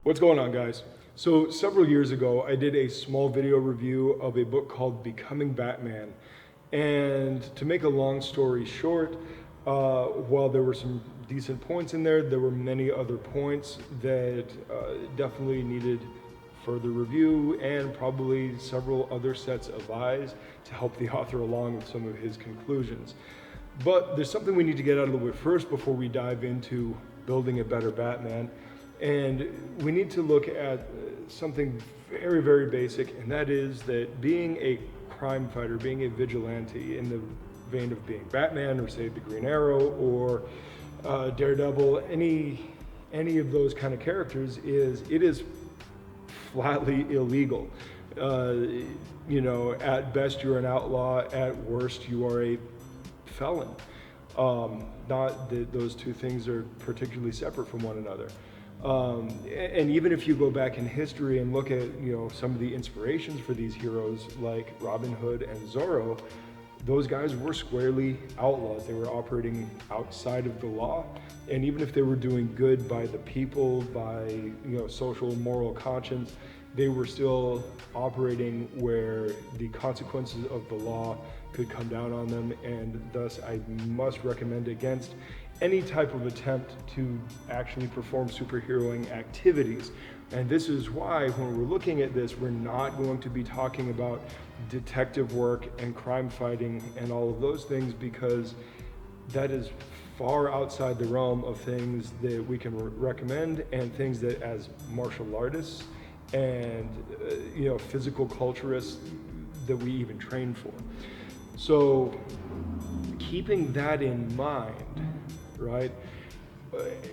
What's going on, guys? So several years ago, I did a small video review of a book called Becoming Batman. And to make a long story short, while there were some decent points in there, there were many other points that definitely needed further review and probably several other sets of eyes to help the author along with some of his conclusions. But there's something we need to get out of the way first before we dive into building a better Batman. And we need to look at something very, very basic, and that is that being a crime fighter, being a vigilante in the vein of being Batman or say the Green Arrow or Daredevil, any of those kind of characters, it is flatly illegal. At best you're an outlaw, at worst you are a felon. Not that those two things are particularly separate from one another. And even if you go back in history and look at some of the inspirations for these heroes like Robin Hood and Zorro, those guys were squarely outlaws. They were operating outside of the law, and even if they were doing good by the people, by social moral conscience, they were still operating where the consequences of the law could come down on them, and thus I must recommend against any type of attempt to actually perform superheroing activities. And this is why when we're looking at this, we're not going to be talking about detective work and crime fighting and all of those things, because that is far outside the realm of things that we can recommend and things that as martial artists and physical culturists that we even train for. So keeping that in mind, right,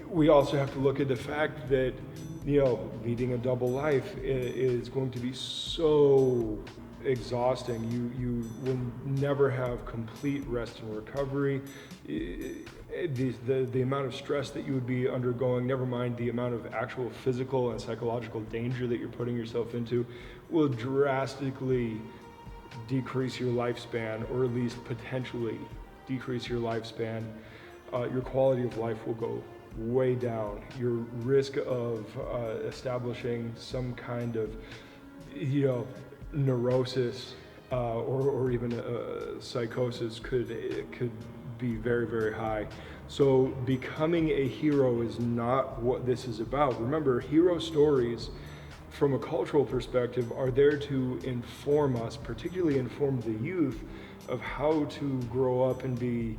we also have to look at the fact that leading a double life is going to be so exhausting. You will never have complete rest and recovery. The amount of stress that you would be undergoing, never mind the amount of actual physical and psychological danger that you're putting yourself into, will drastically decrease your lifespan, or at least potentially decrease your lifespan. Your quality of life will go way down. Your risk of establishing some kind of neurosis or even psychosis could be very, very high. So becoming a hero is not what this is about. Remember, hero stories from a cultural perspective are there to inform us, particularly inform the youth, of how to grow up and be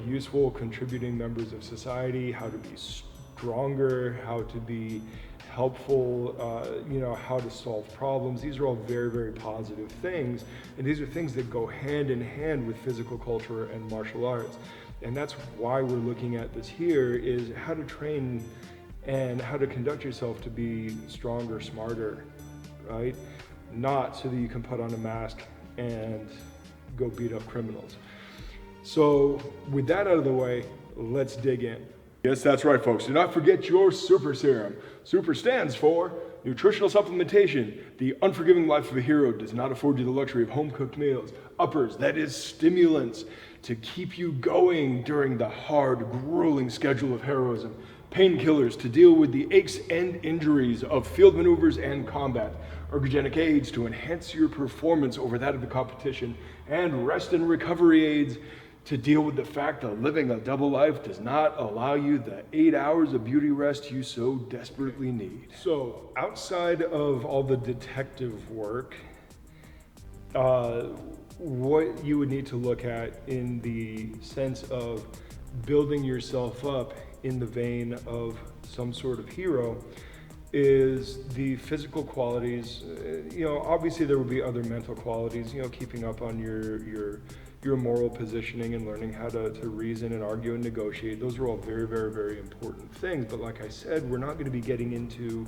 useful, contributing members of society, how to be stronger, how to be helpful, how to solve problems. These are all very, very positive things, and these are things that go hand in hand with physical culture and martial arts. And that's why we're looking at this here, is how to train and how to conduct yourself to be stronger, smarter, right? Not so that you can put on a mask and go beat up criminals. So with that out of the way, let's dig in. Yes, that's right, folks. Do not forget your Super Serum. Super stands for nutritional supplementation. The unforgiving life of a hero does not afford you the luxury of home-cooked meals. Uppers, that is stimulants, to keep you going during the hard, grueling schedule of heroism. Painkillers to deal with the aches and injuries of field maneuvers and combat. Ergogenic aids to enhance your performance over that of the competition. And rest and recovery aids to deal with the fact that living a double life does not allow you the 8 hours of beauty rest you so desperately need. So outside of all the detective work, what you would need to look at in the sense of building yourself up in the vein of some sort of hero is the physical qualities. Obviously there will be other mental qualities, keeping up on your moral positioning and learning how to reason and argue and negotiate. Those are all very, very, very important things. But like I said, we're not going to be getting into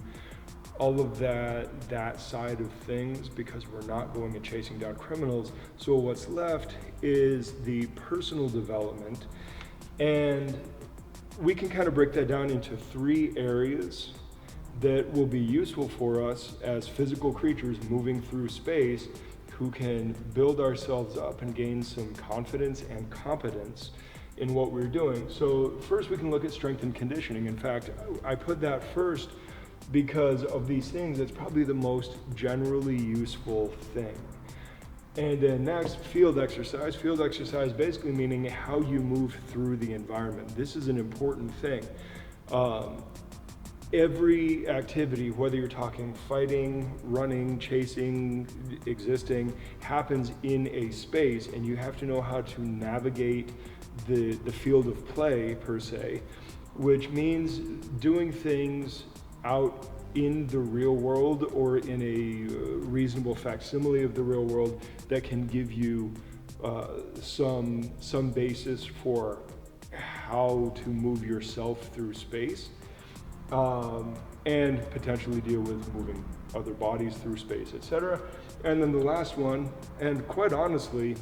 all of that side of things because we're not going and chasing down criminals. So what's left is the personal development, and we can kind of break that down into 3 areas that will be useful for us as physical creatures moving through space, who can build ourselves up and gain some confidence and competence in what we're doing. So first we can look at strength and conditioning. In fact, I put that first because of these things. It's probably the most generally useful thing. And then next, field exercise. Field exercise basically meaning how you move through the environment. This is an important thing. Every activity, whether you're talking fighting, running, chasing, existing, happens in a space, and you have to know how to navigate the field of play, per se, which means doing things out in the real world or in a reasonable facsimile of the real world that can give you some basis for how to move yourself through space, and potentially deal with moving other bodies through space, etc. And then the last one, and quite honestly,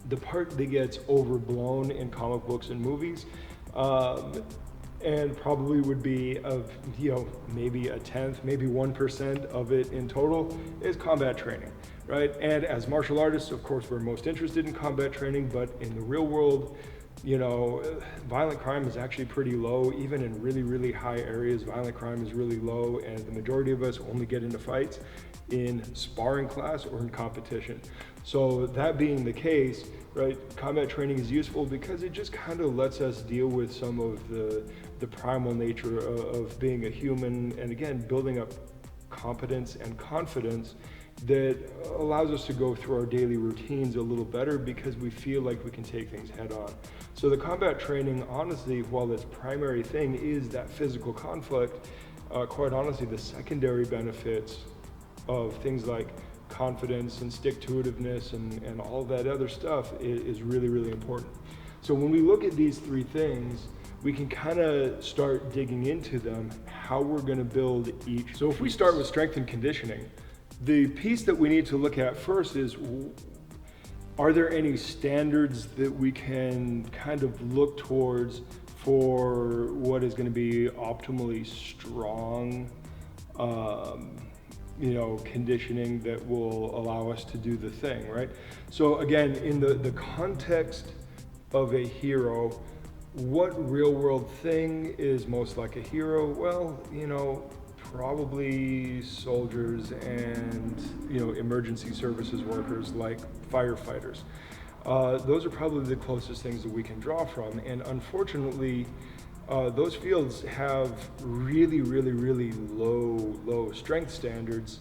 the part that gets overblown in comic books and movies, and probably would be of, maybe a tenth, maybe 1% of it in total, is combat training, right? And as martial artists, of course, we're most interested in combat training, but in the real world, violent crime is actually pretty low. Even in really, really high areas, violent crime is really low, and the majority of us only get into fights in sparring class or in competition. So that being the case, right, combat training is useful because it just kind of lets us deal with some of the primal nature of being a human, and again, building up competence and confidence that allows us to go through our daily routines a little better because we feel like we can take things head on. So the combat training, honestly, while its primary thing is that physical conflict, quite honestly, the secondary benefits of things like confidence and stick-to-itiveness and all that other stuff is really, really important. So when we look at these three things, we can kind of start digging into them, how we're going to build each. So if we start with strength and conditioning, the piece that we need to look at first is, are there any standards that we can kind of look towards for what is going to be optimally strong conditioning that will allow us to do the thing, right? So again, in the context of a hero, what real world thing is most like a hero? Well, probably soldiers and, emergency services workers like firefighters. Those are probably the closest things that we can draw from. And unfortunately, those fields have really, really, really low strength standards,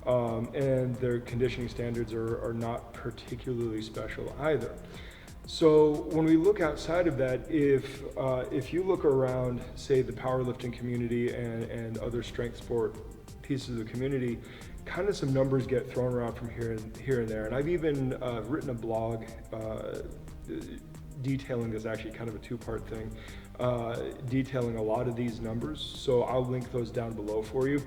and their conditioning standards are not particularly special either. So when we look outside of that, if you look around, say, the powerlifting community and other strength sport pieces of the community, kind of some numbers get thrown around from here and there. And I've even written a blog detailing this, actually kind of a two-part thing, detailing a lot of these numbers. So I'll link those down below for you.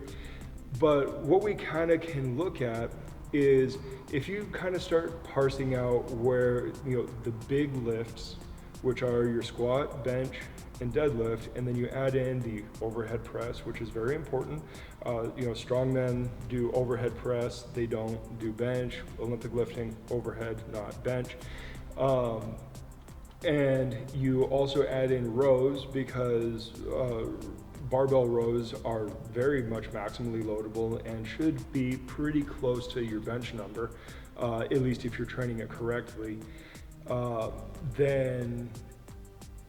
But what we kind of can look at is, if you kind of start parsing out where, the big lifts, which are your squat, bench, and deadlift, and then you add in the overhead press, which is very important. Strong men do overhead press, they don't do bench. Olympic lifting, overhead, not bench. And you also add in rows, because barbell rows are very much maximally loadable and should be pretty close to your bench number, at least if you're training it correctly. Then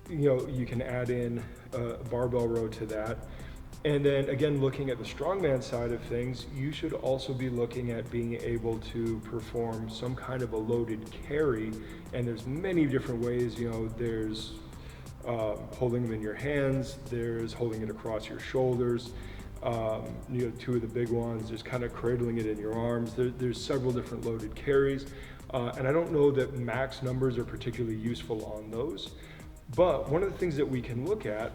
you can add in a barbell row to that. And then again, looking at the strongman side of things, you should also be looking at being able to perform some kind of a loaded carry. And there's many different ways. There's holding them in your hands, there's holding it across your shoulders, two of the big ones, just kind of cradling it in your arms. There's several different loaded carries, and I don't know that max numbers are particularly useful on those. But one of the things that we can look at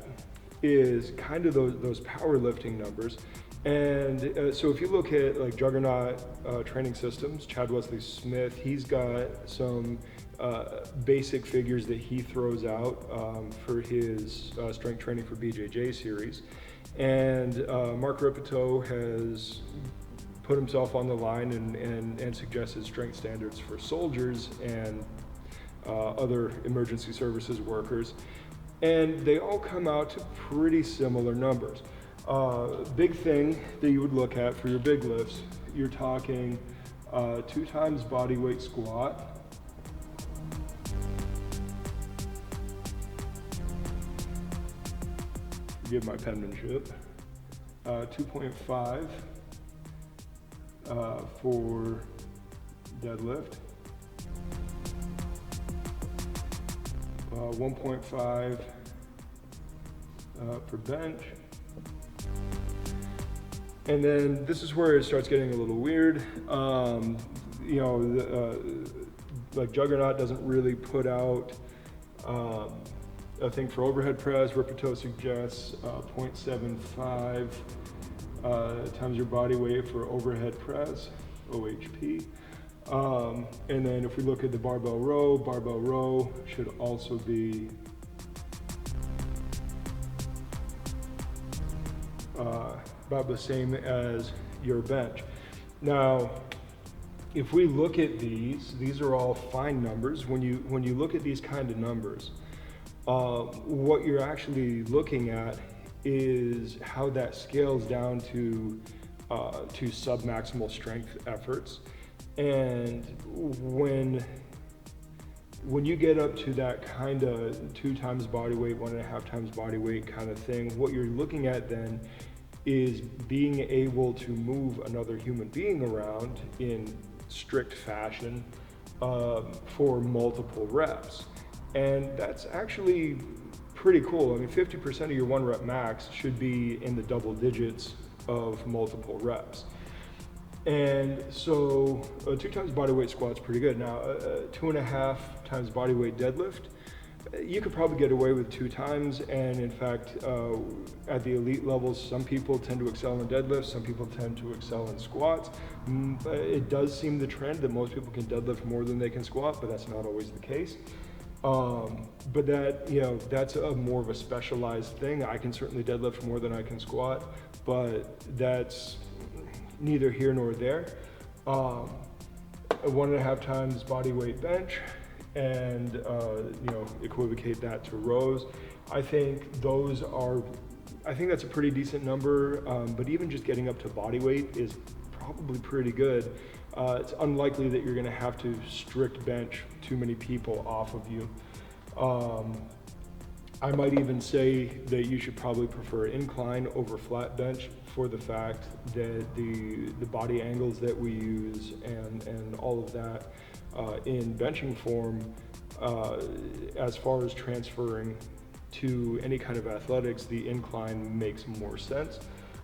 is kind of those powerlifting numbers. And so if you look at like Juggernaut Training Systems, Chad Wesley Smith, he's got some basic figures that he throws out for his strength training for BJJ series. And Mark Ripito has put himself on the line and suggested strength standards for soldiers and other emergency services workers. And they all come out to pretty similar numbers. Big thing that you would look at for your big lifts, you're talking 2 times body weight squat. Give my penmanship. 2.5 for deadlift. 1.5 for bench. And then this is where it starts getting a little weird. Like Juggernaut doesn't really put out a thing for overhead press. Rippito suggests 0.75 times your body weight for overhead press, OHP. And then if we look at the barbell row should also be about the same as your bench. Now, if we look at these are all fine numbers. When you look at these kind of numbers, what you're actually looking at is how that scales down to submaximal strength efforts. And when you get up to that kind of 2 times body weight, 1.5 times body weight kind of thing, what you're looking at then is being able to move another human being around in strict fashion for multiple reps. And that's actually pretty cool. I mean, 50% of your 1 rep max should be in the double digits of multiple reps. And so 2 times body weight squat's pretty good. Now, 2.5 times body weight deadlift, you could probably get away with 2 times. And in fact, at the elite levels, some people tend to excel in deadlifts, some people tend to excel in squats. It does seem the trend that most people can deadlift more than they can squat, but that's not always the case. But that's more of a specialized thing. I can certainly deadlift more than I can squat, but that's neither here nor there. 1.5 times body weight bench, and equivocate that to rows. I think that's a pretty decent number, but even just getting up to body weight is probably pretty good. It's unlikely that you're going to have to strict bench too many people off of you. I might even say that you should probably prefer incline over flat bench for the fact that the body angles that we use and all of that in benching form, as far as transferring to any kind of athletics, the incline makes more sense.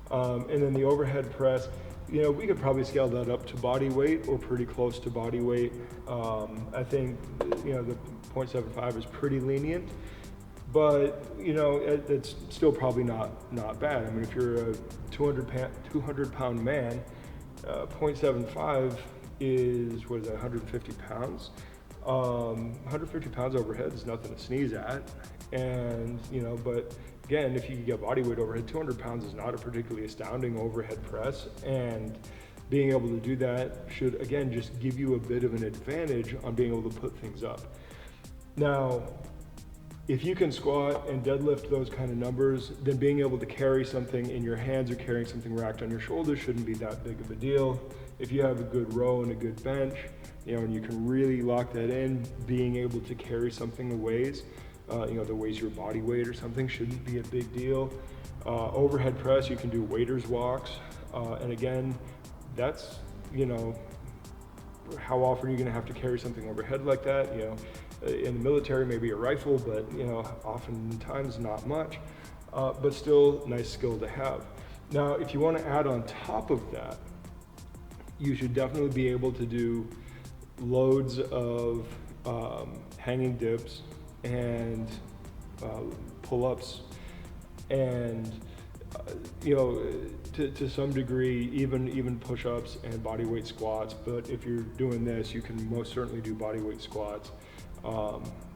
And then the overhead press, we could probably scale that up to body weight or pretty close to body weight. I think, the 0.75 is pretty lenient, but, it's still probably not bad. I mean, if you're a 200 pound man, 0.75 is, 150 pounds? 150 pounds overhead is nothing to sneeze at. And, but again, if you can get body weight overhead, 200 pounds is not a particularly astounding overhead press. And being able to do that should, again, just give you a bit of an advantage on being able to put things up. Now, if you can squat and deadlift those kind of numbers, then being able to carry something in your hands or carrying something racked on your shoulders shouldn't be that big of a deal. If you have a good row and a good bench, and you can really lock that in, being able to carry something that weighs your body weight or something shouldn't be a big deal. Overhead press, you can do waiter's walks. And again, that's, how often are you going to have to carry something overhead like that? In the military, maybe a rifle, but oftentimes not much, but still nice skill to have. Now, if you want to add on top of that, you should definitely be able to do loads of hanging dips and pull-ups, and to some degree even push-ups and body weight squats. But if you're doing this, you can most certainly do body weight squats.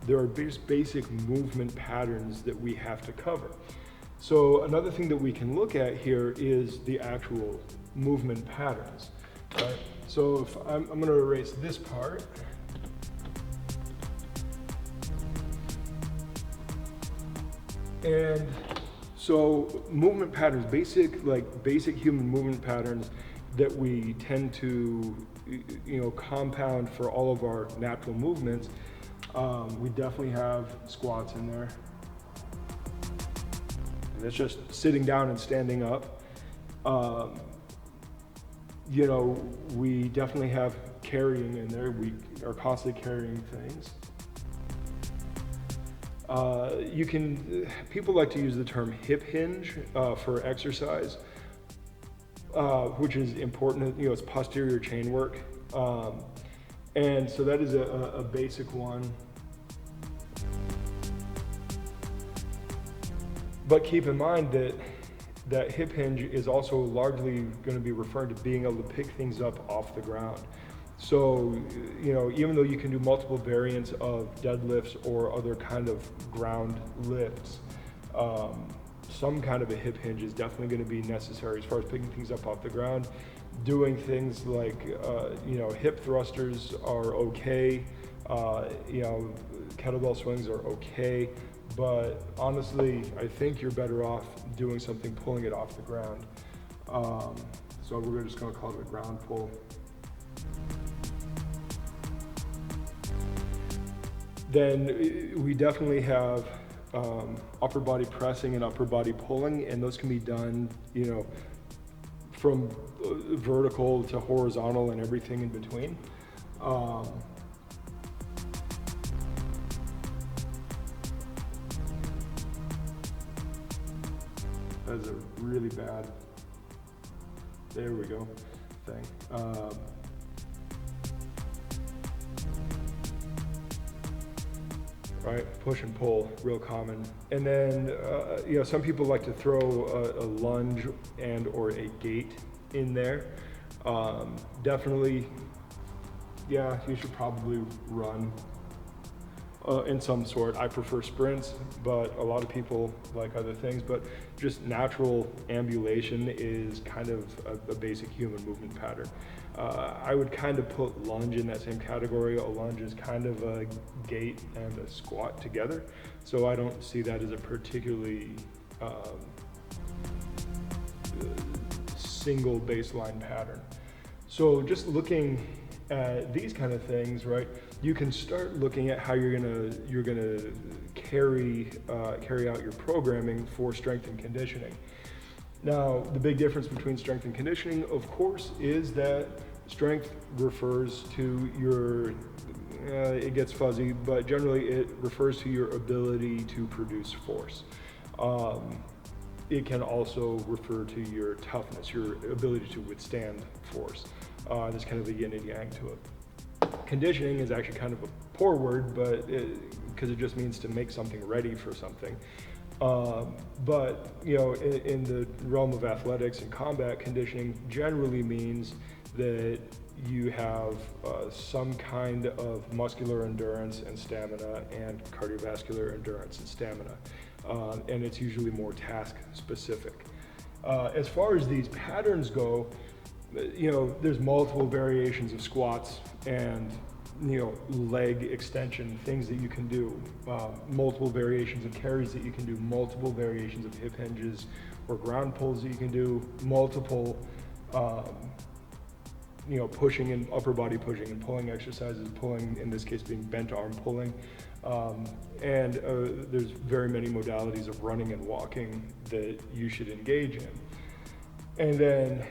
There are basic movement patterns that we have to cover. So another thing that we can look at here is the actual movement patterns. Right? So if I'm going to erase this part. And So movement patterns, basic human movement patterns that we tend to, compound for all of our natural movements. We definitely have squats in there. And it's just sitting down and standing up. We definitely have carrying in there. We are constantly carrying things. People like to use the term hip hinge for exercise, which is important. It's posterior chain work. And so that is a basic one. But keep in mind that hip hinge is also largely going to be referring to being able to pick things up off the ground. So, even though you can do multiple variants of deadlifts or other kind of ground lifts, some kind of a hip hinge is definitely going to be necessary as far as picking things up off the ground. Doing things like, hip thrusters are okay, kettlebell swings are okay, but honestly, I think you're better off doing something pulling it off the ground. So we're just going to call it a ground pull. Then we definitely have upper body pressing and upper body pulling, and those can be done, from vertical to horizontal and everything in between. That is a really bad, there we go, thing. Right, push and pull, real common. And then, some people like to throw a lunge and or a gait in there. Definitely, you should probably run in some sort. I prefer sprints, but a lot of people like other things. But just natural ambulation is kind of a basic human movement pattern. I would kind of put lunge in that same category. A lunge is kind of a gait and a squat together. So I don't see that as a particularly single baseline pattern. So just looking at these kind of things, right? You can start looking at how you're gonna carry out your programming for strength and conditioning. Now, the big difference between strength and conditioning, of course, is that strength refers to your, it gets fuzzy, but generally it refers to your ability to produce force. It can also refer to your toughness, your ability to withstand force. There's kind of a yin and yang to it. Conditioning is actually kind of a poor word, but because it just means to make something ready for something. But in the realm of athletics and combat, conditioning generally means that you have some kind of muscular endurance and stamina and cardiovascular endurance and stamina. And it's usually more task specific. As far as these patterns go, there's multiple variations of squats and leg extension, things that you can do, multiple variations of carries that you can do, multiple variations of hip hinges or ground pulls that you can do, multiple pushing and upper body pushing and pulling exercises, pulling in this case being bent arm pulling, and there's very many modalities of running and walking that you should engage in. And then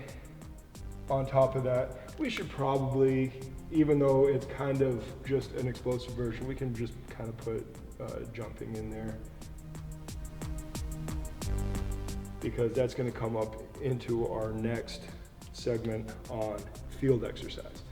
on top of that, we should probably, even though it's kind of just an explosive version, we can just kind of put jumping in there, because that's going to come up into our next segment on field exercise.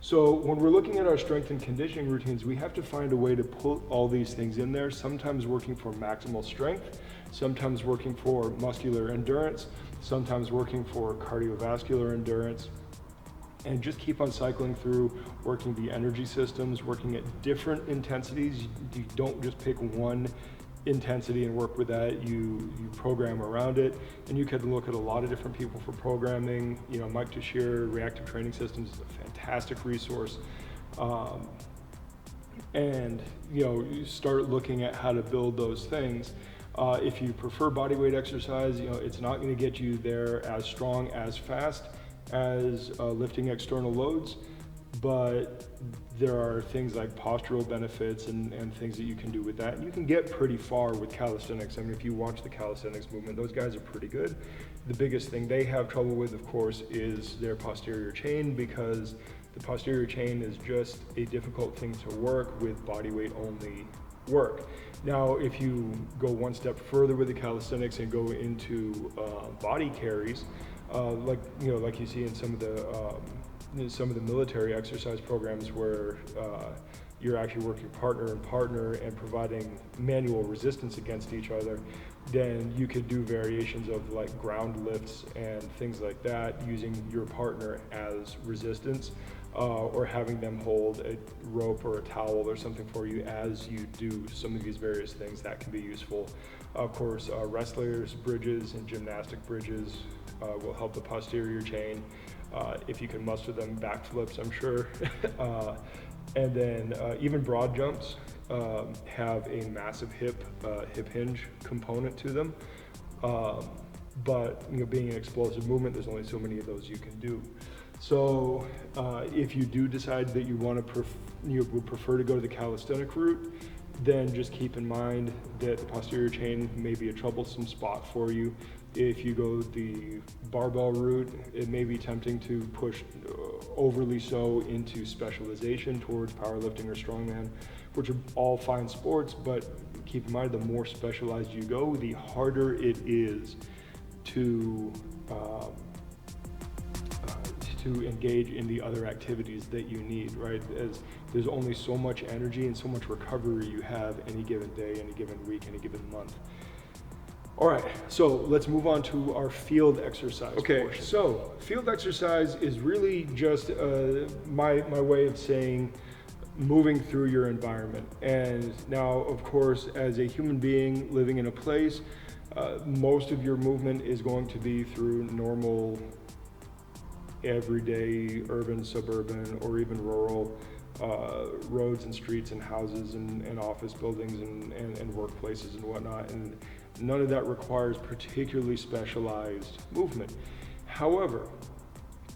So when we're looking at our strength and conditioning routines, we have to find a way to put all these things in there, sometimes working for maximal strength, sometimes working for muscular endurance, sometimes working for cardiovascular endurance, and just keep on cycling through, working the energy systems, working at different intensities. You don't just pick one intensity and work with that, you program around it. And you can look at a lot of different people for programming. Mike Tuchscherer, Reactive Training Systems is a fantastic resource. And you start looking at how to build those things. If you prefer body weight exercise, it's not going to get you there as strong, as fast as lifting external loads, but there are things like postural benefits and things that you can do with that. And you can get pretty far with calisthenics. I mean, if you watch the calisthenics movement, those guys are pretty good. The biggest thing they have trouble with, of course, is their posterior chain, because the posterior chain is just a difficult thing to work with body weight only work. Now, if you go one step further with the calisthenics and go into body carries, like you see in some of the military exercise programs where you're actually working partner and partner and providing manual resistance against each other, then you could do variations of like ground lifts and things like that using your partner as resistance, or having them hold a rope or a towel or something for you as you do some of these various things. That can be useful. Of course, wrestlers' bridges and gymnastic bridges will help the posterior chain. If you can muster them, backflips, I'm sure. And then even broad jumps have a massive hip hinge component to them. But being an explosive movement, there's only so many of those you can do. So if you do decide that you would prefer to go to the calisthenic route, then just keep in mind that the posterior chain may be a troublesome spot for you. If you go the barbell route, it may be tempting to push overly so into specialization towards powerlifting or strongman, which are all fine sports, but keep in mind the more specialized you go, the harder it is to engage in the other activities that you need, right? As there's only so much energy and so much recovery you have any given day, any given week, any given month. All right, so let's move on to our field exercise portion. So field exercise is really just my way of saying moving through your environment. And now, of course, as a human being living in a place, most of your movement is going to be through normal, everyday urban, suburban, or even rural roads and streets and houses and office buildings and workplaces and whatnot. And none of that requires particularly specialized movement. However,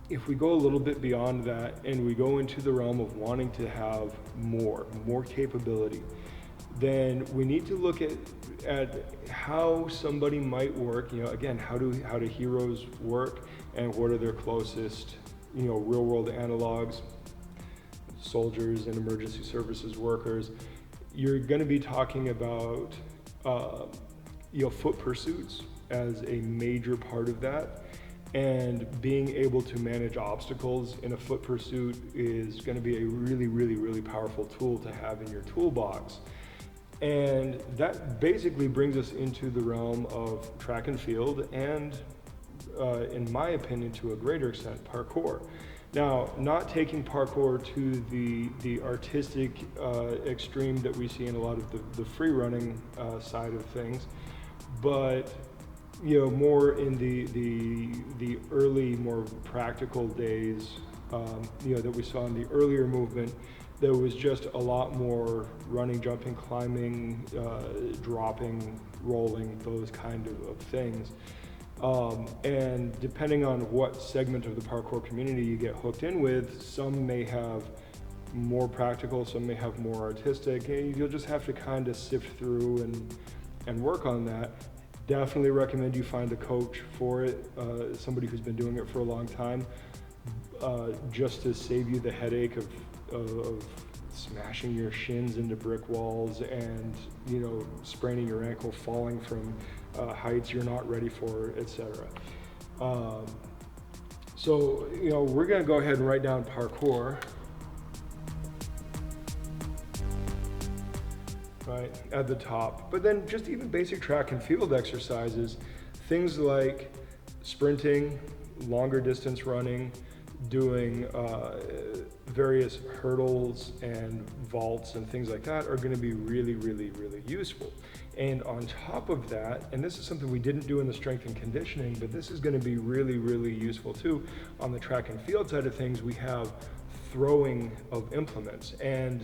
if we go a little bit beyond that and we go into the realm of wanting to have more capability, then we need to look at how somebody might work. Again, how do heroes work, and what are their closest, real world analogs? Soldiers and emergency services workers. You're going to be talking about foot pursuits as a major part of that, and being able to manage obstacles in a foot pursuit is going to be a really, really, really powerful tool to have in your toolbox. And that basically brings us into the realm of track and field, and in my opinion, to a greater extent, parkour. Now, not taking parkour to the artistic extreme that we see in a lot of the free running side of things, but more in the early, more practical days, that we saw in the earlier movement. There was just a lot more running, jumping, climbing, dropping, rolling, those kind of things. And depending on what segment of the parkour community you get hooked in with, some may have more practical, some may have more artistic. You'll just have to kind of sift through and work on that. Definitely recommend you find a coach for it, somebody who's been doing it for a long time, just to save you the headache of smashing your shins into brick walls and spraining your ankle, falling from heights you're not ready for, etc. So we're going to go ahead and write down parkour right at the top, but then just even basic track and field exercises, things like sprinting, longer distance running, doing various hurdles and vaults and things like that are going to be really, really, really useful. And on top of that, and this is something we didn't do in the strength and conditioning, but this is going to be really, really useful too, on the track and field side of things, we have throwing of implements. And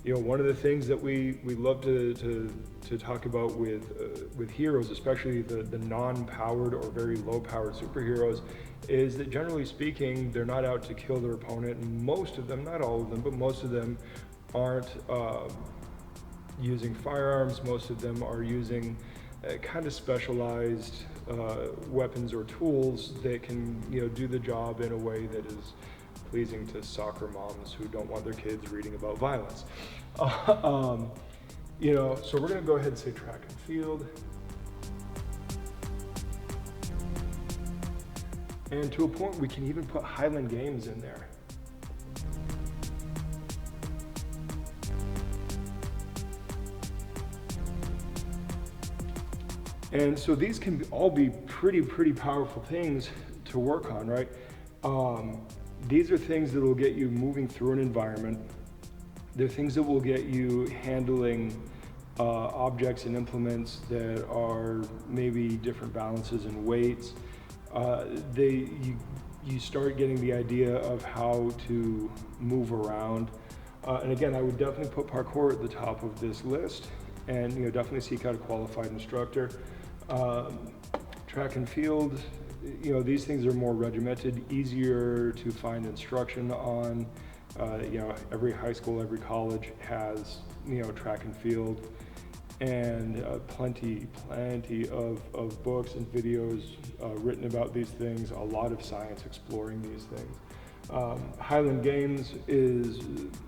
One of the things that we love to talk about with heroes, especially the non-powered or very low-powered superheroes, is that generally speaking, they're not out to kill their opponent. And most of them, not all of them, but most of them aren't using firearms. Most of them are using kind of specialized weapons or tools that can do the job in a way that is pleasing to soccer moms who don't want their kids reading about violence. So we're going to go ahead and say track and field. And to a point, we can even put Highland Games in there. And so these can all be pretty powerful things to work on, right? These are things that will get you moving through an environment. They're things that will get you handling objects and implements that are maybe different balances and weights. You start getting the idea of how to move around. And again, I would definitely put parkour at the top of this list, and definitely seek out a qualified instructor. Track and field, these things are more regimented, easier to find instruction on. Every high school, every college has track and field, and plenty of books and videos written about these things, a lot of science exploring these things. Highland Games is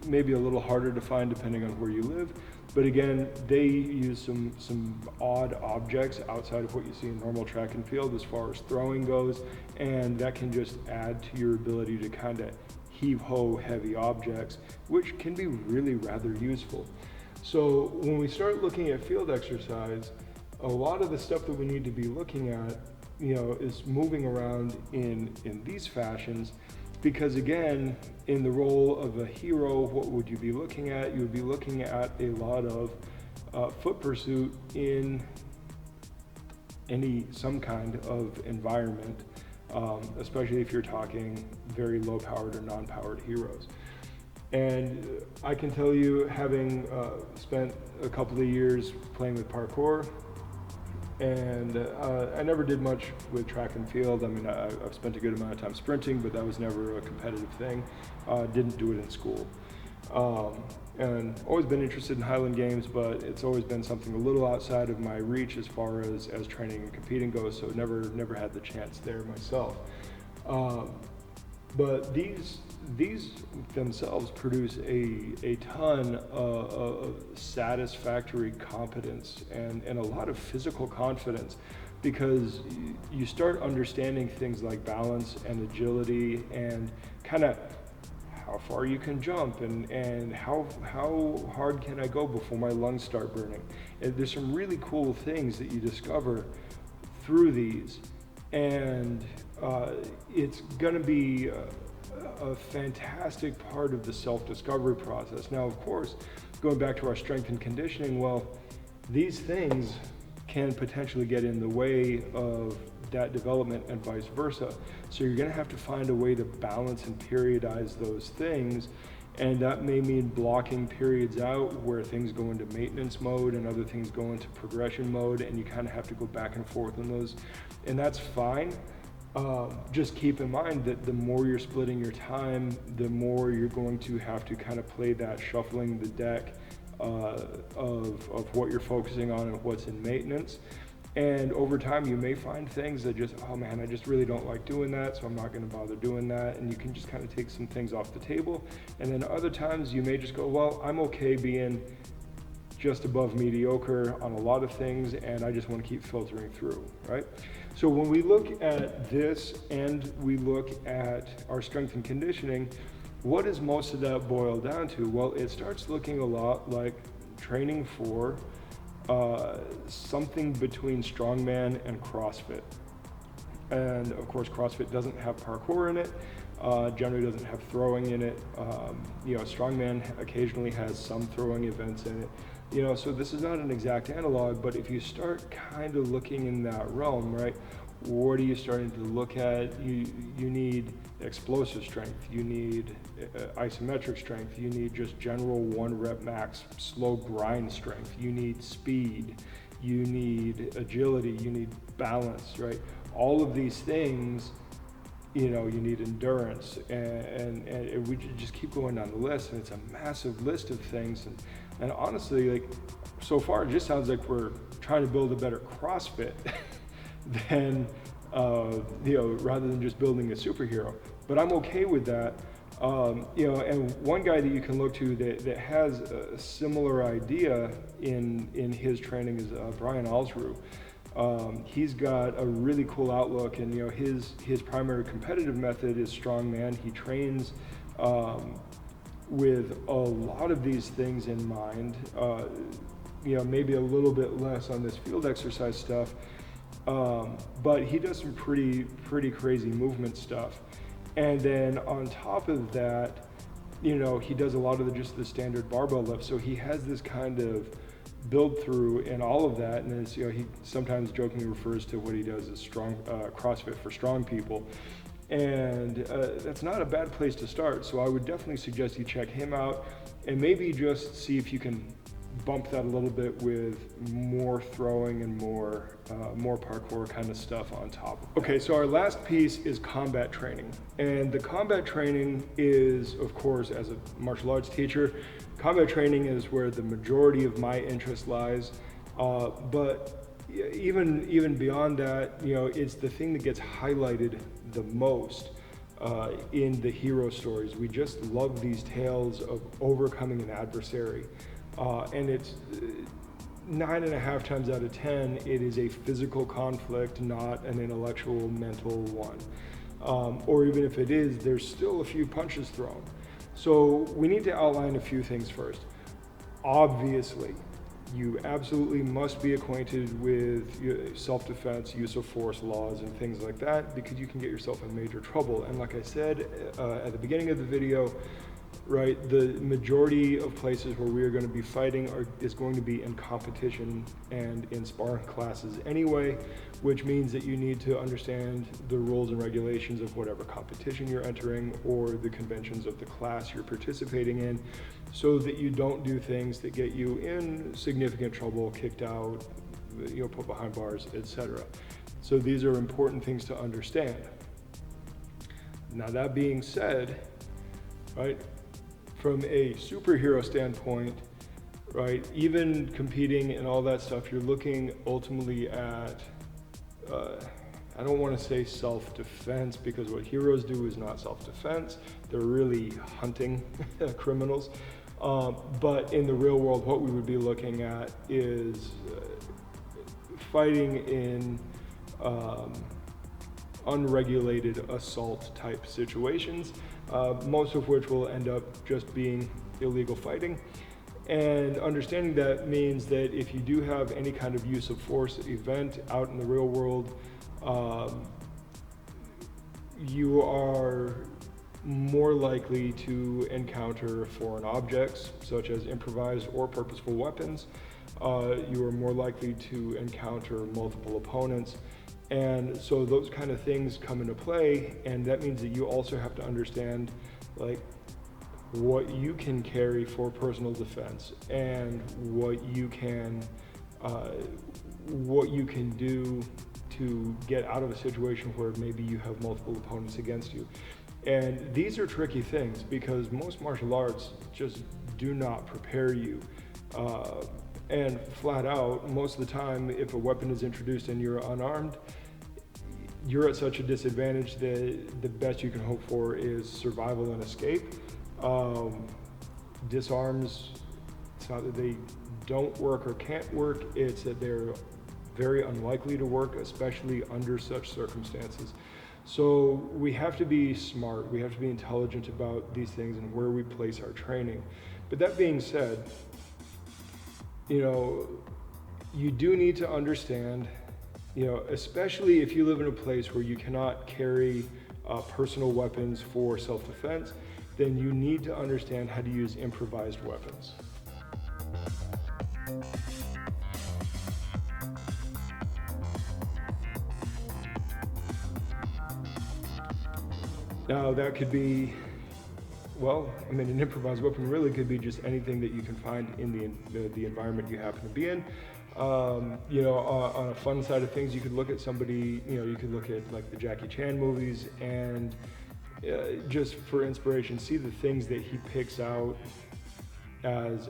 maybe a little harder to find depending on where you live, but again, they use some odd objects outside of what you see in normal track and field as far as throwing goes, and that can just add to your ability to kind of heave-ho heavy objects, which can be really rather useful. So when we start looking at field exercise, a lot of the stuff that we need to be looking at, is moving around in these fashions, because again, in the role of a hero, what would you be looking at? You would be looking at a lot of foot pursuit in some kind of environment, especially if you're talking very low-powered or non-powered heroes. And I can tell you, having spent a couple of years playing with parkour, and I never did much with track and field. I mean, I've spent a good amount of time sprinting, but that was never a competitive thing. Didn't do it in school. And always been interested in Highland Games, but it's always been something a little outside of my reach as far as training and competing goes, so never had the chance there myself. But these themselves produce a ton of satisfactory competence and a lot of physical confidence, because you start understanding things like balance and agility and kind of how far you can jump and how hard can I go before my lungs start burning. And there's some really cool things that you discover through these, and it's going to be a fantastic part of the self-discovery process. Now, of course, going back to our strength and conditioning, well, these things can potentially get in the way of that development and vice versa. So you're going to have to find a way to balance and periodize those things, and that may mean blocking periods out where things go into maintenance mode and other things go into progression mode, and you kind of have to go back and forth on those, and that's fine. Just keep in mind that the more you're splitting your time, the more you're going to have to kind of play that shuffling the deck of what you're focusing on and what's in maintenance. And over time, you may find things that just, oh man, I just really don't like doing that, so I'm not going to bother doing that. And you can just kind of take some things off the table. And then other times you may just go, well, I'm okay being just above mediocre on a lot of things, and I just want to keep filtering through, right? So when we look at this and we look at our strength and conditioning, what does most of that boil down to? Well, it starts looking a lot like training for something between strongman and CrossFit. And of course, CrossFit doesn't have parkour in it, generally doesn't have throwing in it. Strongman occasionally has some throwing events in it. So this is not an exact analog, but if you start kind of looking in that realm, right, what are you starting to look at? You need explosive strength, you need isometric strength, you need just general 1 rep max slow grind strength, you need speed, you need agility, you need balance, right? All of these things, you need endurance, and we just keep going down the list, and it's a massive list of things, and honestly, like, so far it just sounds like we're trying to build a better CrossFit than rather than just building a superhero. But I'm okay with that. And one guy that you can look to that has a similar idea in his training is Brian Alsruhe. He's got a really cool outlook, and his primary competitive method is strongman. He trains with a lot of these things in mind. Maybe a little bit less on this field exercise stuff, but he does some pretty crazy movement stuff. And then on top of that, he does a lot of just the standard barbell lift. So he has this kind of build through in all of that, and he sometimes jokingly refers to what he does as strong CrossFit for strong people. And that's not a bad place to start. So I would definitely suggest you check him out, and maybe just see if you can bump that a little bit with more throwing and more parkour kind of stuff on top. Okay, so our last piece is combat training. And the combat training is, of course, as a martial arts teacher, combat training is where the majority of my interest lies. But even beyond that, it's the thing that gets highlighted the most in the hero stories. We just love these tales of overcoming an adversary. And it's 9.5 times out of 10, it is a physical conflict, not an intellectual, mental one. Or even if it is, there's still a few punches thrown. So we need to outline a few things first. Obviously, you absolutely must be acquainted with self-defense, use of force laws, and things like that, because you can get yourself in major trouble. And like I said at the beginning of the video, right, the majority of places where we are going to be fighting is going to be in competition and in sparring classes anyway, which means that you need to understand the rules and regulations of whatever competition you're entering or the conventions of the class you're participating in, so that you don't do things that get you in significant trouble, kicked out, put behind bars, etc. So these are important things to understand. Now, that being said, right, from a superhero standpoint, right, even competing and all that stuff, you're looking ultimately at, I don't want to say self-defense, because what heroes do is not self-defense. They're really hunting criminals. But in the real world, what we would be looking at is fighting in unregulated assault type situations, most of which will end up just being illegal fighting. And understanding that means that if you do have any kind of use of force event out in the real world, you are more likely to encounter foreign objects, such as improvised or purposeful weapons. You are more likely to encounter multiple opponents. And so those kind of things come into play, and that means that you also have to understand, like, what you can carry for personal defense and what you can do to get out of a situation where maybe you have multiple opponents against you. And these are tricky things because most martial arts just do not prepare you. And flat out, most of the time, if a weapon is introduced and you're unarmed, you're at such a disadvantage that the best you can hope for is survival and escape. Disarms, it's not that they don't work or can't work, it's that they're very unlikely to work, especially under such circumstances. So we have to be smart, we have to be intelligent about these things and where we place our training. But that being said, you do need to understand, especially if you live in a place where you cannot carry personal weapons for self-defense, then you need to understand how to use improvised weapons. Now that could be, well, I mean, an improvised weapon really could be just anything that you can find in the environment you happen to be in. On a fun side of things, you could look at somebody, you could look at like the Jackie Chan movies and just for inspiration, see the things that he picks out as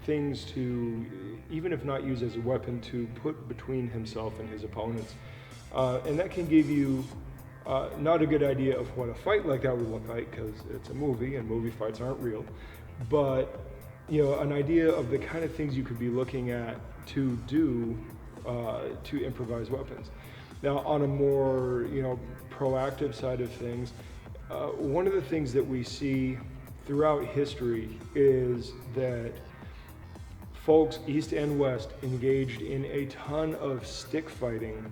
things to, even if not use as a weapon, to put between himself and his opponents. And that can give you not a good idea of what a fight like that would look like, because it's a movie and movie fights aren't real, but an idea of the kind of things you could be looking at to do to improvise weapons. Now, on a more proactive side of things, one of the things that we see throughout history is that folks east and west engaged in a ton of stick fighting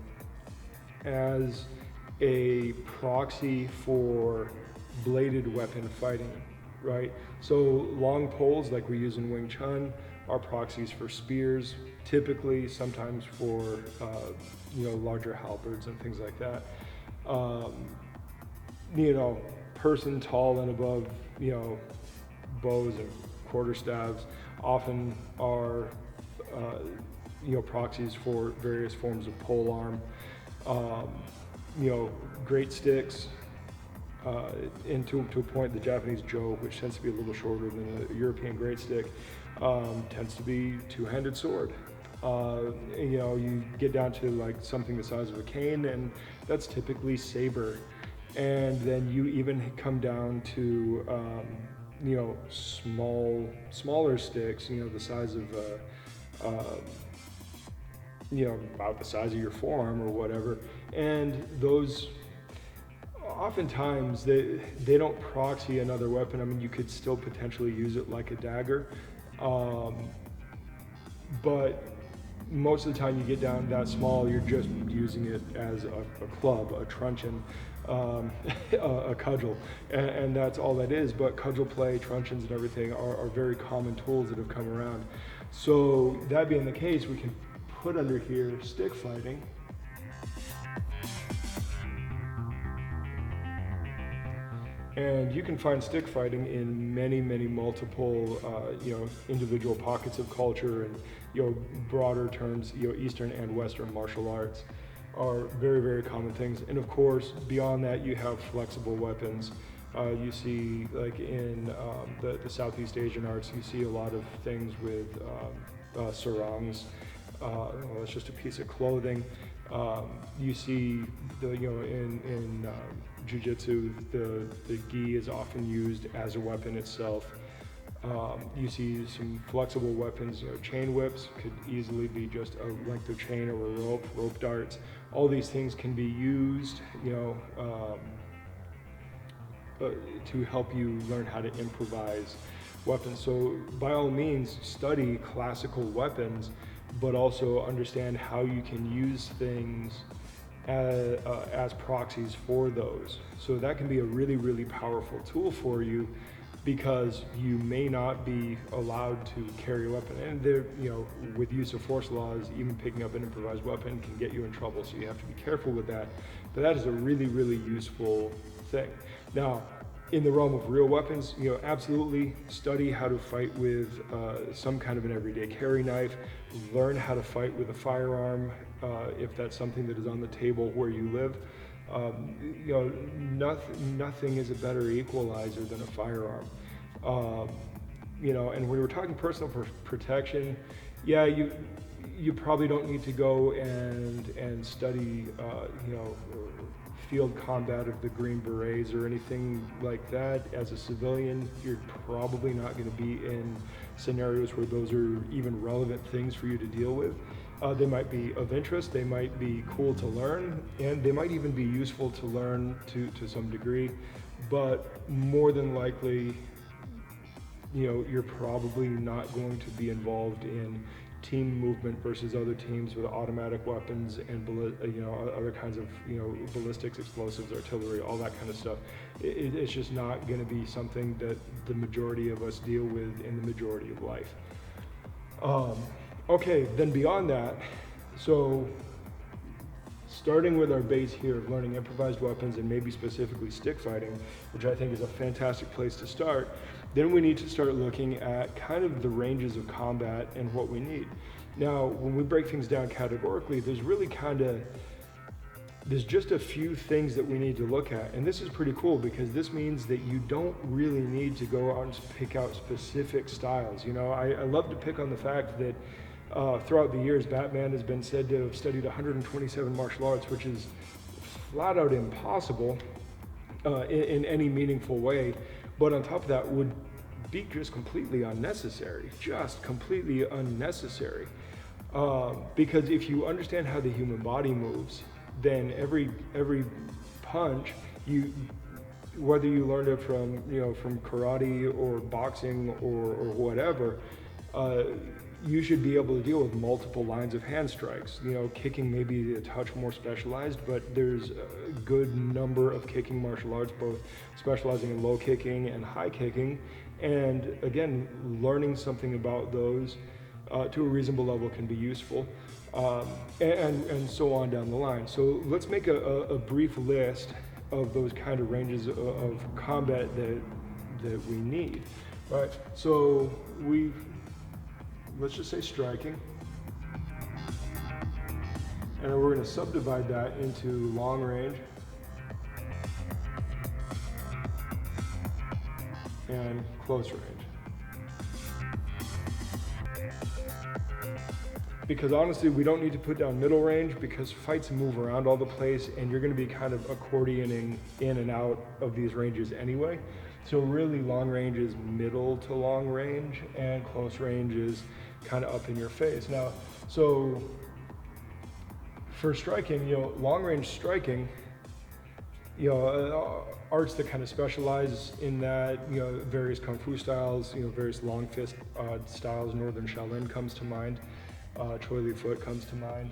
as a proxy for bladed weapon fighting, right? So long poles like we use in Wing Chun are proxies for spears, typically, sometimes for larger halberds and things like that. Person tall and above, bows and quarterstaves often are proxies for various forms of pole arm. Great sticks, and to a point, the Japanese jo, which tends to be a little shorter than a European great stick, tends to be two-handed sword. You get down to like something the size of a cane, and that's typically saber. And then you even come down to smaller sticks, the size of about the size of your forearm or whatever. And those, oftentimes, they don't proxy another weapon. I mean, you could still potentially use it like a dagger, but most of the time you get down that small, you're just using it as a club, a truncheon, a cudgel, and that's all that is. But cudgel play, truncheons and everything are very common tools that have come around. So that being the case, we can put under here stick fighting. And you can find stick fighting in many, many multiple, individual pockets of culture, and broader terms, Eastern and Western martial arts are very, very common things. And of course, beyond that, you have flexible weapons. You see, like in the Southeast Asian arts, you see a lot of things with sarongs. It's just a piece of clothing. You see in jiu-jitsu, the gi is often used as a weapon itself. You see some flexible weapons, chain whips could easily be just a length of chain or a rope darts. All these things can be used, to help you learn how to improvise weapons. So by all means, study classical weapons, but also understand how you can use things as proxies for those. So that can be a really, really powerful tool for you, because you may not be allowed to carry a weapon. And there, with use of force laws, even picking up an improvised weapon can get you in trouble. So you have to be careful with that. But that is a really, really useful thing. Now, in the realm of real weapons, absolutely study how to fight with some kind of an everyday carry knife. Learn how to fight with a firearm if that's something that is on the table where you live. Nothing is a better equalizer than a firearm. And when we're talking personal protection, yeah, you probably don't need to go and study, field combat of the Green Berets or anything like that. As a civilian, you're probably not going to be in scenarios where those are even relevant things for you to deal with. They might be of interest, they might be cool to learn, and they might even be useful to learn to some degree, but more than likely, you're probably not going to be involved in team movement versus other teams with automatic weapons and other kinds of ballistics, explosives, artillery, all that kind of stuff. It's just not going to be something that the majority of us deal with in the majority of life. Okay, then beyond that, so starting with our base here of learning improvised weapons and maybe specifically stick fighting, which I think is a fantastic place to start, then we need to start looking at kind of the ranges of combat and what we need. Now, when we break things down categorically, there's just a few things that we need to look at. And this is pretty cool because this means that you don't really need to go out and pick out specific styles. You know, I love to pick on the fact that throughout the years, Batman has been said to have studied 127 martial arts, which is flat out impossible in any meaningful way. But on top of that would be just completely unnecessary, because if you understand how the human body moves, then every punch, whether you learned it from karate or boxing or whatever, you should be able to deal with multiple lines of hand strikes. You know, kicking may be a touch more specialized, but there's a good number of kicking martial arts, both specializing in low kicking and high kicking. And again, learning something about those to a reasonable level can be useful, and so on down the line. So let's make a brief list of those kind of ranges of combat that we need. Right, so let's just say striking, and then we're going to subdivide that into long range and close range. Because honestly, we don't need to put down middle range because fights move around all the place and you're going to be kind of accordioning in and out of these ranges anyway. So really long range is middle to long range and close range is kind of up in your face. Now, so for striking, long range striking, arts that kind of specialize in that, various Kung Fu styles, various long fist styles, Northern Shaolin comes to mind, Choi Li Foot comes to mind.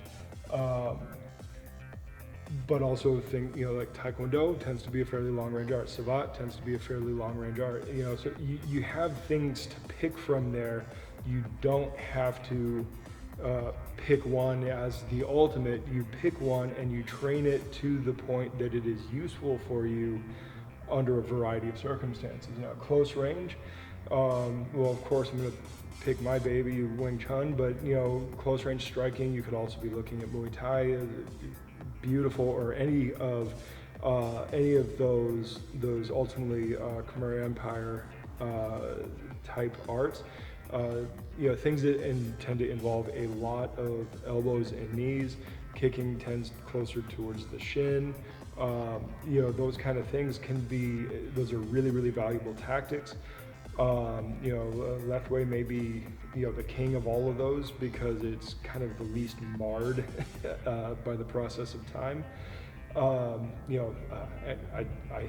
But also think, like Taekwondo tends to be a fairly long range art. Savate tends to be a fairly long range art. So you have things to pick from there. You don't have to pick one as the ultimate. You pick one and you train it to the point that it is useful for you under a variety of circumstances. Now, close range, well, of course, I'm going to pick my baby, Wing Chun, but close range striking, you could also be looking at Muay Thai, beautiful, or any of those ultimately Khmer Empire type arts. Things that tend to involve a lot of elbows and knees. Kicking tends closer towards the shin. Those kind of things those are really, really valuable tactics. Left way may be, the king of all of those because it's kind of the least marred by the process of time. I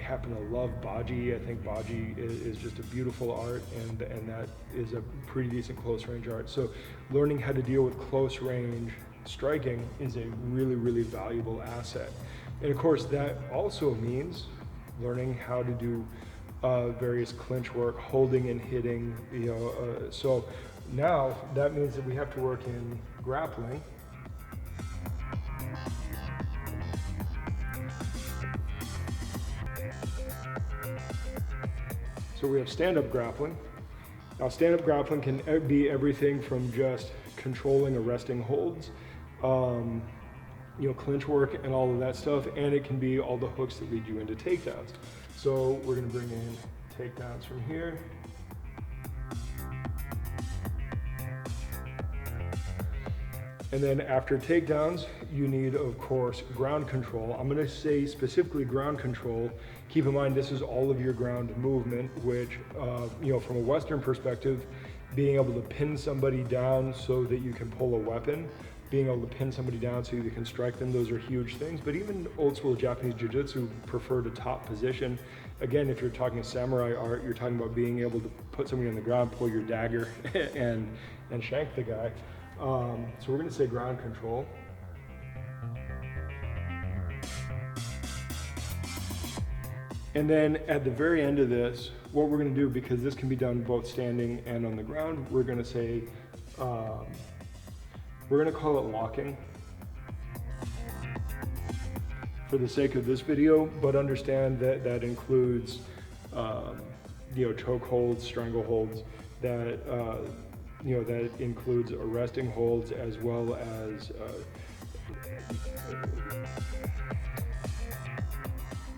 happen to love Baji. I think Baji is just a beautiful art, and that is a pretty decent close range art. So learning how to deal with close range striking is a really, really valuable asset. And of course, that also means learning how to do various clinch work, holding and hitting, so now that means that we have to work in grappling. So we have stand-up grappling. Now stand-up grappling can be everything from just controlling arresting holds, clinch work and all of that stuff, and it can be all the hooks that lead you into takedowns. So we're going to bring in takedowns from here. And then after takedowns, you need, of course, ground control. I'm going to say specifically ground control. Keep in mind, this is all of your ground movement, which, from a Western perspective, being able to pin somebody down so that you can pull a weapon, being able to pin somebody down so you can strike them, those are huge things. But even old school Japanese jiu-jitsu preferred a top position. Again, if you're talking samurai art, you're talking about being able to put somebody on the ground, pull your dagger, and shank the guy. So we're going to say ground control. And then at the very end of this, what we're going to do, because this can be done both standing and on the ground, we're going to say, we're going to call it locking. for the sake of this video, but understand that that includes, choke holds, strangle holds, that, that includes arresting holds as well as,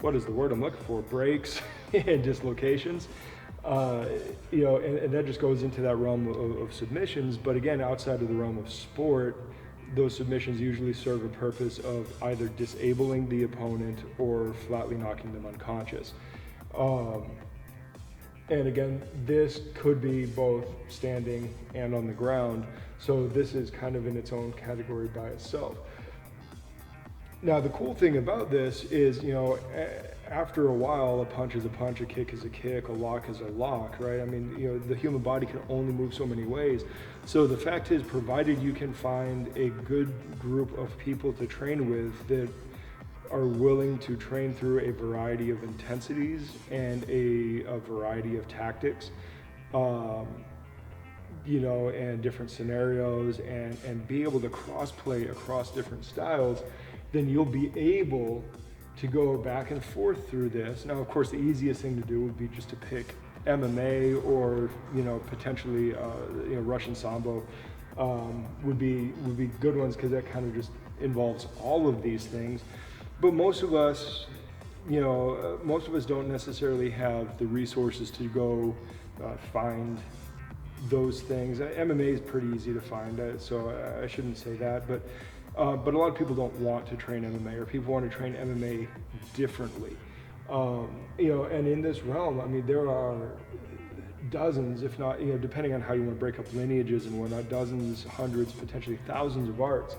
what is the word I'm looking for? Breaks and dislocations. And that just goes into that realm of submissions. But again, outside of the realm of sport, those submissions usually serve a purpose of either disabling the opponent or flatly knocking them unconscious. And again, this could be both standing and on the ground. So this is kind of in its own category by itself. Now, the cool thing about this is, after a while, a punch is a punch, a kick is a kick, a lock is a lock, right? I mean, the human body can only move so many ways. So the fact is, provided you can find a good group of people to train with that are willing to train through a variety of intensities and a variety of tactics, and different scenarios, and be able to cross-play across different styles, then you'll be able to go back and forth through this. Now, of course, the easiest thing to do would be just to pick MMA or, potentially, Russian Sambo would be good ones, because that kind of just involves all of these things. But most of us don't necessarily have the resources to go find those things. MMA is pretty easy to find, so I shouldn't say that, but a lot of people don't want to train MMA, or people want to train MMA differently. And in this realm, I mean, there are dozens, if not, depending on how you want to break up lineages and whatnot, dozens, hundreds, potentially thousands of arts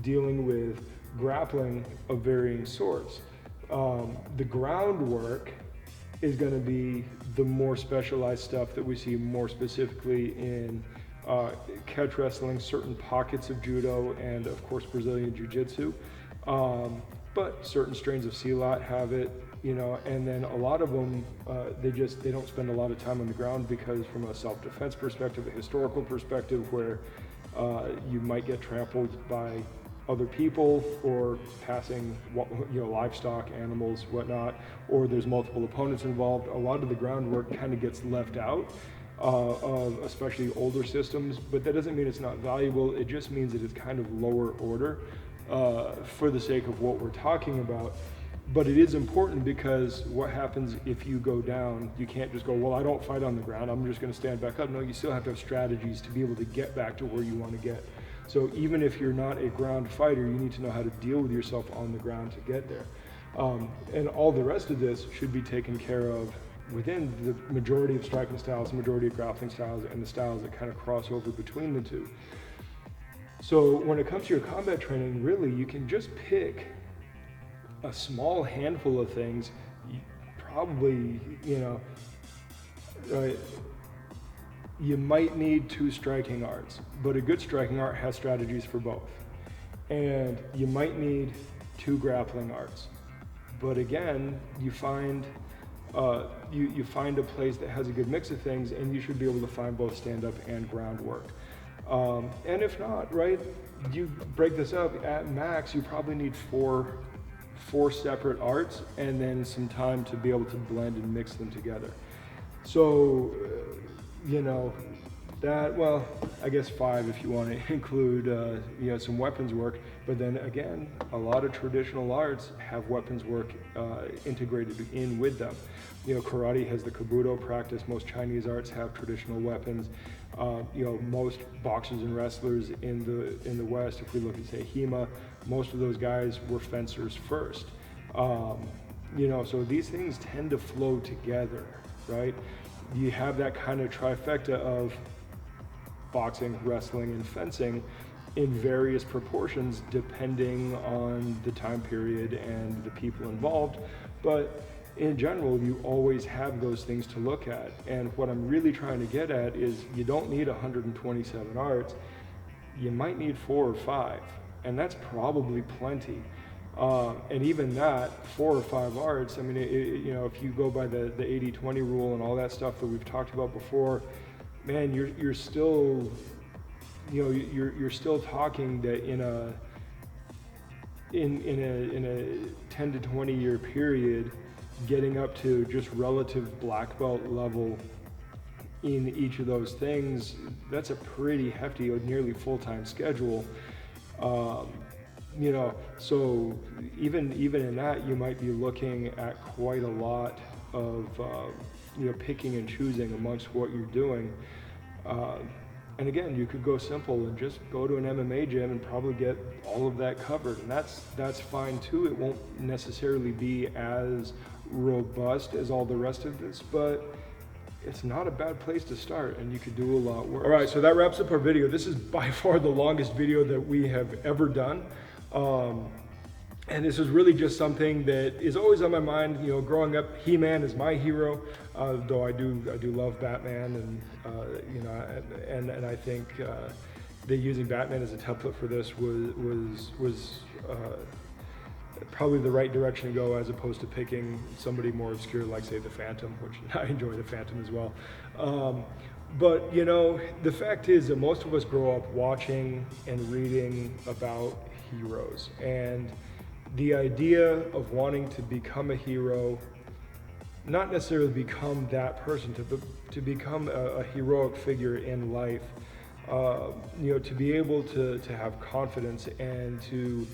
dealing with grappling of varying sorts. The groundwork is going to be the more specialized stuff that we see more specifically in catch wrestling, certain pockets of judo, and of course Brazilian jiu-jitsu. But certain strains of Silat have it, and then a lot of them, they don't spend a lot of time on the ground, because from a self-defense perspective, a historical perspective, where you might get trampled by other people or passing, livestock, animals, whatnot, or there's multiple opponents involved, a lot of the groundwork kind of gets left out of especially older systems. But that doesn't mean it's not valuable. It just means that it's kind of lower order for the sake of what we're talking about. But it is important, because what happens if you go down? You can't just go, well, I don't fight on the ground, I'm just going to stand back up. No, you still have to have strategies to be able to get back to where you want to get. So even if you're not a ground fighter, you need to know how to deal with yourself on the ground to get there. And all the rest of this should be taken care of within the majority of striking styles, the majority of grappling styles, and the styles that kind of cross over between the two. So when it comes to your combat training, really, you can just pick a small handful of things. Probably, you might need 2 striking arts, but a good striking art has strategies for both. And you might need 2 grappling arts, but again, you find you find a place that has a good mix of things, and you should be able to find both stand-up and groundwork. And if not, right, you break this up at max, you probably need four separate arts, and then some time to be able to blend and mix them together. So, I guess 5 if you want to include, some weapons work. But then again, a lot of traditional arts have weapons work integrated in with them. Karate has the Kabuto practice. Most Chinese arts have traditional weapons. Most boxers and wrestlers in the West, if we look at, say, HEMA, most of those guys were fencers first. So these things tend to flow together, right? You have that kind of trifecta of boxing, wrestling, and fencing in various proportions depending on the time period and the people involved. But in general, you always have those things to look at. And what I'm really trying to get at is you don't need 127 arts. You might need 4 or 5, and that's probably plenty. And even that, 4 or 5 arts, I mean, if you go by the 80-20 rule and all that stuff that we've talked about before, man, you're still, you're still talking that in a 10 to 20 year period, getting up to just relative black belt level in each of those things, that's a pretty hefty, nearly full-time schedule. You know, so even in that, you might be looking at quite a lot of you know, picking and choosing amongst what you're doing. And again, you could go simple and just go to an MMA gym and probably get all of that covered, and that's fine too. It won't necessarily be as robust as all the rest of this, but it's not a bad place to start, and you could do a lot worse. All right, so that wraps up our video. This is by far the longest video that we have ever done. And this is really just something that is always on my mind. You know, growing up, He-Man is my hero, though I do love Batman, and you know, and I think that using Batman as a template for this was probably the right direction to go, as opposed to picking somebody more obscure like, say, the Phantom, which I enjoy the Phantom as well. But you know, the fact is that most of us grow up watching and reading about heroes, and the idea of wanting to become a hero, not necessarily become that person, to become a heroic figure in life, you know, to be able to have confidence, and to,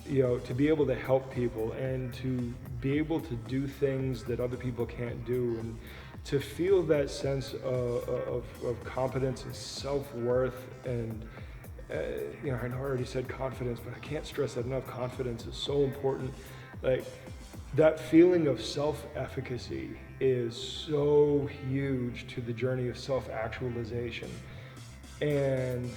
you know, to be able to help people, and to be able to do things that other people can't do, and to feel that sense of competence and self-worth. And you know, I know I already said confidence, but I can't stress that enough. Confidence is so important. Like, that feeling of self-efficacy is so huge to the journey of self-actualization. And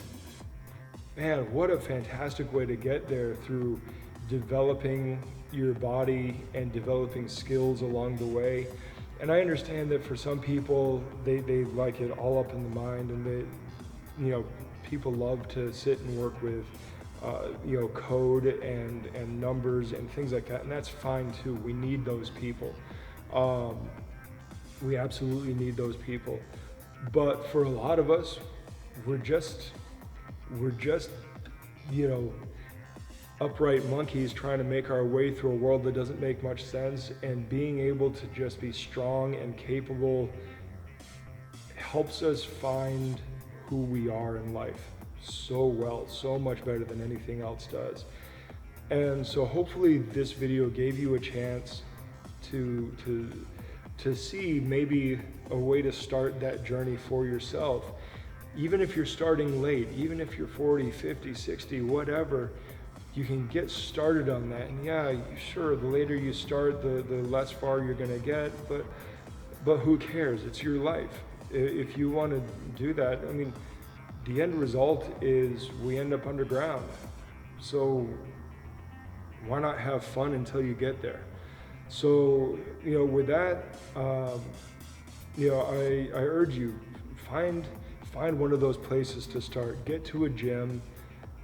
man, what a fantastic way to get there, through developing your body and developing skills along the way. And I understand that for some people, they like it all up in the mind, and they, you know, people love to sit and work with, you know, code and numbers and things like that, and that's fine too. We need those people. We absolutely need those people. But for a lot of us, we're just, you know, upright monkeys trying to make our way through a world that doesn't make much sense, and being able to just be strong and capable helps us find who we are in life so well, so much better than anything else does. And so hopefully this video gave you a chance to see maybe a way to start that journey for yourself. Even if you're starting late, even if you're 40, 50, 60, whatever, you can get started on that. And yeah, sure, the later you start, the less far you're gonna get, but who cares? It's your life. If you want to do that, I mean, the end result is we end up underground. So why not have fun until you get there? So, you know, with that, you know, I urge you, find one of those places to start. Get to a gym,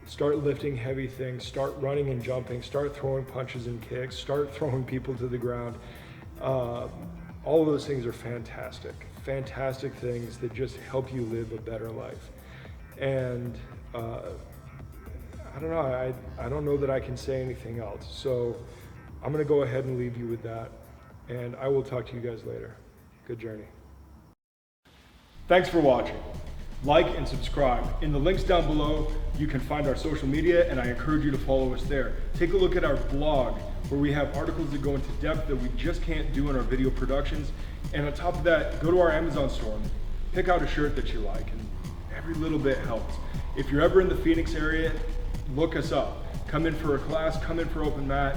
start lifting heavy things, start running and jumping, start throwing punches and kicks, start throwing people to the ground. All of those things are fantastic things that just help you live a better life. And I don't know, I don't know that I can say anything else. So I'm gonna go ahead and leave you with that, and I will talk to you guys later. Good journey. Thanks for watching. Like and subscribe. In the links down below, you can find our social media, and I encourage you to follow us there. Take a look at our blog, where we have articles that go into depth that we just can't do in our video productions. And on top of that, go to our Amazon store, pick out a shirt that you like, and every little bit helps. If you're ever in the Phoenix area, look us up. Come in for a class, come in for open mat,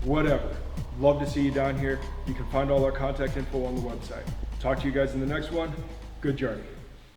whatever. Love to see you down here. You can find all our contact info on the website. Talk to you guys in the next one. Good journey.